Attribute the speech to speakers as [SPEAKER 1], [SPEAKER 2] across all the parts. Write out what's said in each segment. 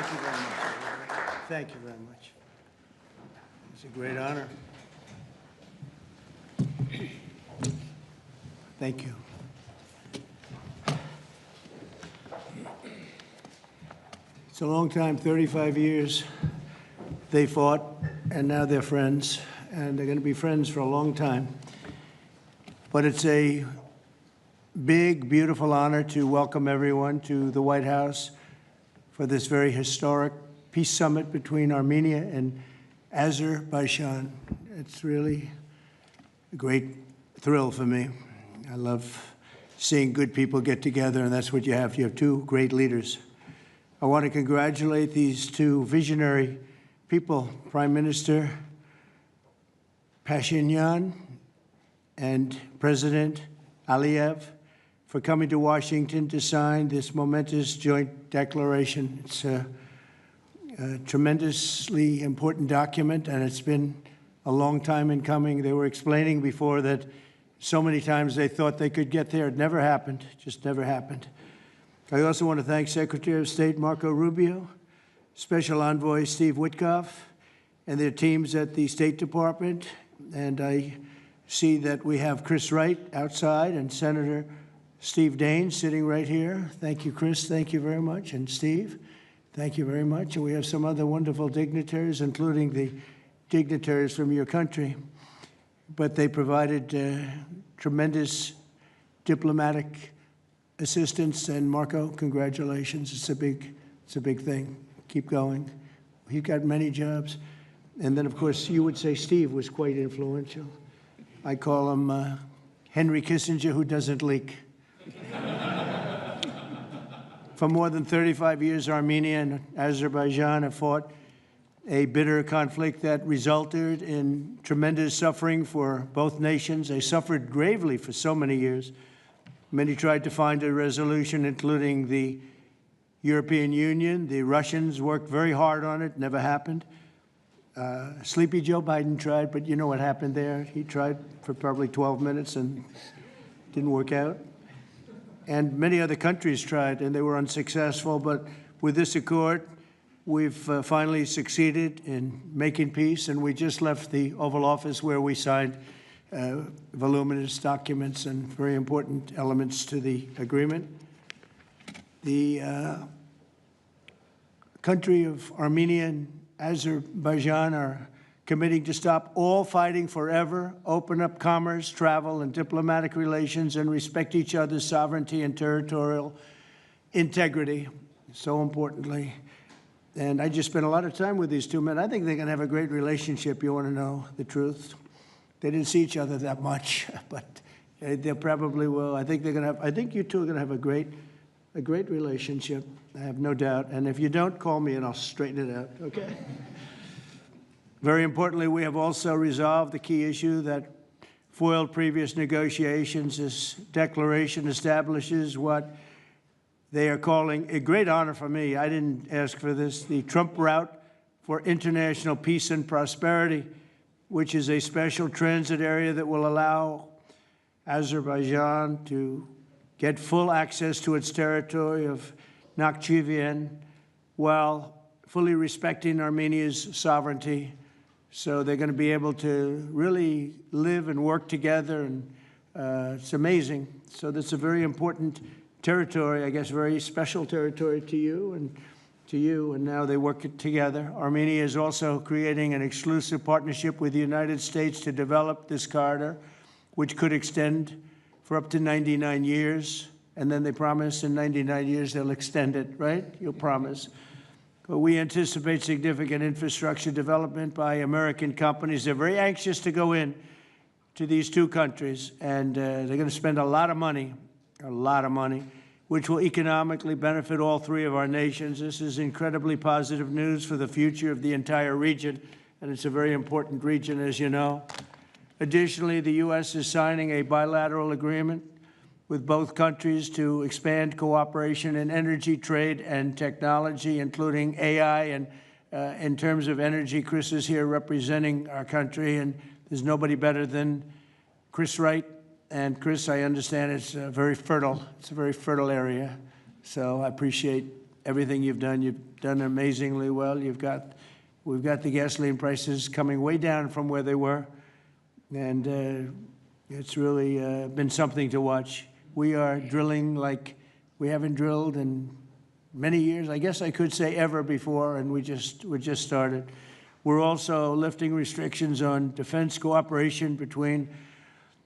[SPEAKER 1] Thank you very much. Thank you very much. It's a great honor. Thank you. It's a long time, 35 years. They fought, and now they're friends, and they're going to be friends for a long time. But it's a big, beautiful honor to welcome everyone to the White House for this very historic peace summit between Armenia and Azerbaijan. It's really a great thrill for me. I love seeing good people get together, and that's what you have. You have two great leaders. I want to congratulate these two visionary people, Prime Minister Pashinyan and President Aliyev, for coming to Washington to sign this momentous joint declaration. It's a tremendously important document, and it's been a long time in coming. They were explaining before that so many times they thought they could get there. It never happened, just never happened. I also want to thank Secretary of State Marco Rubio, Special Envoy Steve Witkoff, and their teams at the State Department. And I see that we have Chris Wright outside and Senator Steve Daines sitting right here. Thank you, Chris. Thank you very much. And Steve, thank you very much. And we have some other wonderful dignitaries, including the dignitaries from your country. But they provided tremendous diplomatic assistance. And Marco, congratulations. It's a big thing. Keep going. You've got many jobs. And then, of course, you would say Steve was quite influential. I call him Henry Kissinger, who doesn't leak. For more than 35 years, Armenia and Azerbaijan have fought a bitter conflict that resulted in tremendous suffering for both nations. They suffered gravely for so many years. Many tried to find a resolution, including the European Union. The Russians worked very hard on it, never happened. Sleepy Joe Biden tried, but you know what happened there. He tried for probably 12 minutes and didn't work out. And many other countries tried, and they were unsuccessful. But with this accord, we've finally succeeded in making peace, and we just left the Oval Office where we signed voluminous documents and very important elements to the agreement. The country of Armenia and Azerbaijan are committing to stop all fighting forever, open up commerce, travel, and diplomatic relations, and respect each other's sovereignty and territorial integrity, so importantly. And I just spent a lot of time with these two men. I think they're going to have a great relationship. You want to know the truth? They didn't see each other that much, but they probably will. I think they're going to have. I think you two are going to have a great relationship. I have no doubt. And if you don't, call me and I'll straighten it out. Okay. Very importantly, we have also resolved the key issue that foiled previous negotiations. This declaration establishes what they are calling a great honor for me. I didn't ask for this. The Trump route for international peace and prosperity, which is a special transit area that will allow Azerbaijan to get full access to its territory of Nakhchivan while fully respecting Armenia's sovereignty. So they're going to be able to really live and work together, and it's amazing. So that's a very important territory, I guess, very special territory to you, and now they work together. Armenia is also creating an exclusive partnership with the United States to develop this corridor, which could extend for up to 99 years. And then they promise in 99 years they'll extend it, right? You'll promise. But we anticipate significant infrastructure development by American companies. They're very anxious to go in to these two countries, and they're going to spend a lot of money, which will economically benefit all three of our nations. This is incredibly positive news for the future of the entire region, and it's a very important region, as you know. Additionally, the U.S. is signing a bilateral agreement with both countries to expand cooperation in energy, trade, and technology, including AI. And in terms of energy, Chris is here representing our country, and there's nobody better than Chris Wright. And Chris, I understand it's very fertile. It's a very fertile area. So I appreciate everything you've done amazingly well. We've got the gasoline prices coming way down from where they were, and it's really been something to watch. We are drilling like we haven't drilled in many years, I guess I could say ever before, and we just started. We're also lifting restrictions on defense cooperation between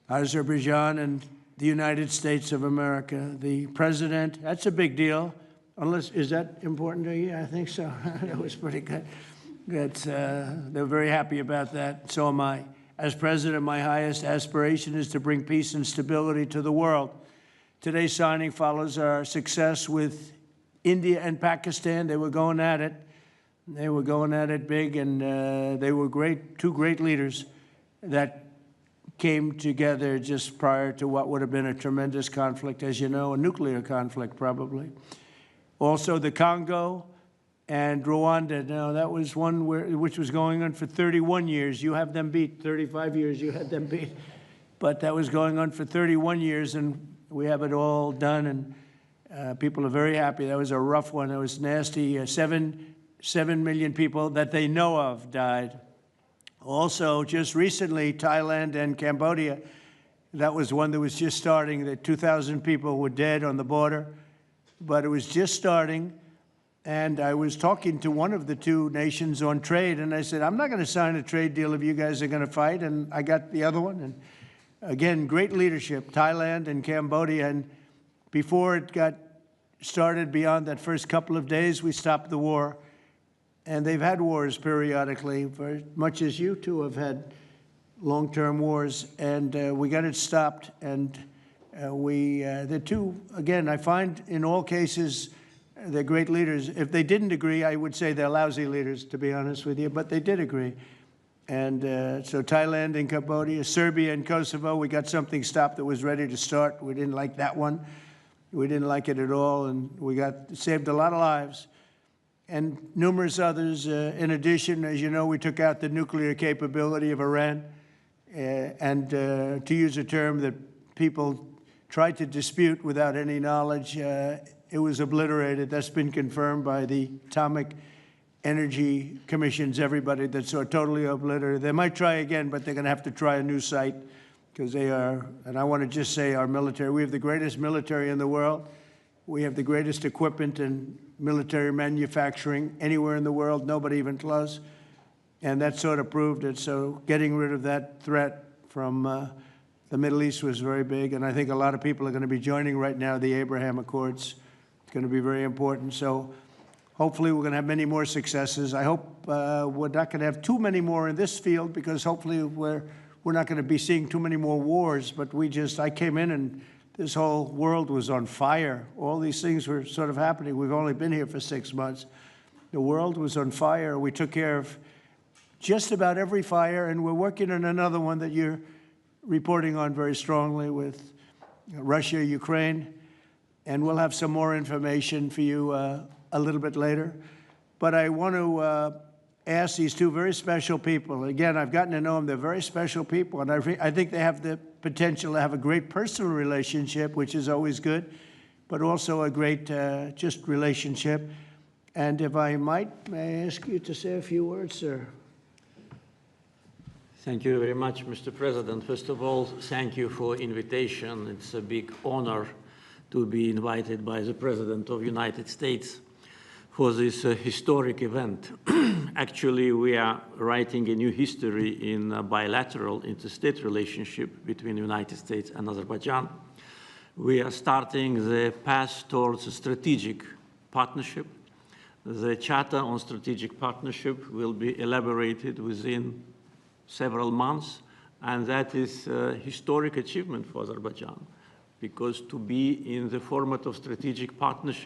[SPEAKER 1] Azerbaijan and the United States of America. The president, that's a big deal. Is that important to you? I think so. That was pretty good. They're very happy about that. So am I. As president, my highest aspiration is to bring peace and stability to the world. Today's signing follows our success with India and Pakistan. They were going at it. They were going at it big, and they were two great leaders that came together just prior to what would have been a tremendous conflict, as you know, a nuclear conflict probably. Also the Congo and Rwanda. Now, that was one which was going on for 31 years. You have them beat. 35 years you had them beat. But that was going on for 31 years, and we have it all done, and people are very happy. That was a rough one. It was nasty. 7 million people that they know of died. Also, just recently, Thailand and Cambodia, that was one that was just starting. That 2,000 people were dead on the border, but it was just starting. And I was talking to one of the two nations on trade, and I said, I'm not going to sign a trade deal if you guys are going to fight. And I got the other one. And again, great leadership, Thailand and Cambodia. And before it got started, beyond that first couple of days, we stopped the war. And they've had wars periodically, for much as you two have had long-term wars. And we got it stopped. And the two, again, I find in all cases, they're great leaders. If they didn't agree, I would say they're lousy leaders, to be honest with you, but they did agree. And so Thailand and Cambodia, Serbia and Kosovo, we got something stopped that was ready to start. We didn't like that one. We didn't like it at all, and we saved a lot of lives. And numerous others. In addition, as you know, we took out the nuclear capability of Iran. And to use a term that people tried to dispute without any knowledge, it was obliterated. That's been confirmed by the Atomic Energy Commissions, everybody, that's so totally obliterated. They might try again, but they're going to have to try a new site because they are, and I want to just say our military, we have the greatest military in the world. We have the greatest equipment and military manufacturing anywhere in the world, nobody even close. And that sort of proved it. So getting rid of that threat from the Middle East was very big. And I think a lot of people are going to be joining right now the Abraham Accords. It's going to be very important. So hopefully we're going to have many more successes. I hope we're not going to have too many more in this field because hopefully we're not going to be seeing too many more wars. But I came in and this whole world was on fire. All these things were sort of happening. We've only been here for 6 months. The world was on fire. We took care of just about every fire, and we're working on another one that you're reporting on very strongly with Russia, Ukraine, and we'll have some more information for you a little bit later. But I want to ask these two very special people. Again, I've gotten to know them. They're very special people, and I think they have the potential to have a great personal relationship, which is always good, but also a great just relationship. And if I might, may I ask you to say a few words, sir?
[SPEAKER 2] Thank you very much, Mr. President. First of all, thank you for invitation. It's a big honor to be invited by the President of the United States for this historic event. Actually, we are writing a new history in a bilateral interstate relationship between the United States and Azerbaijan. We are starting the path towards a strategic partnership. The Charter on Strategic Partnership will be elaborated within several months, and that is a historic achievement for Azerbaijan, because to be in the format of strategic partnership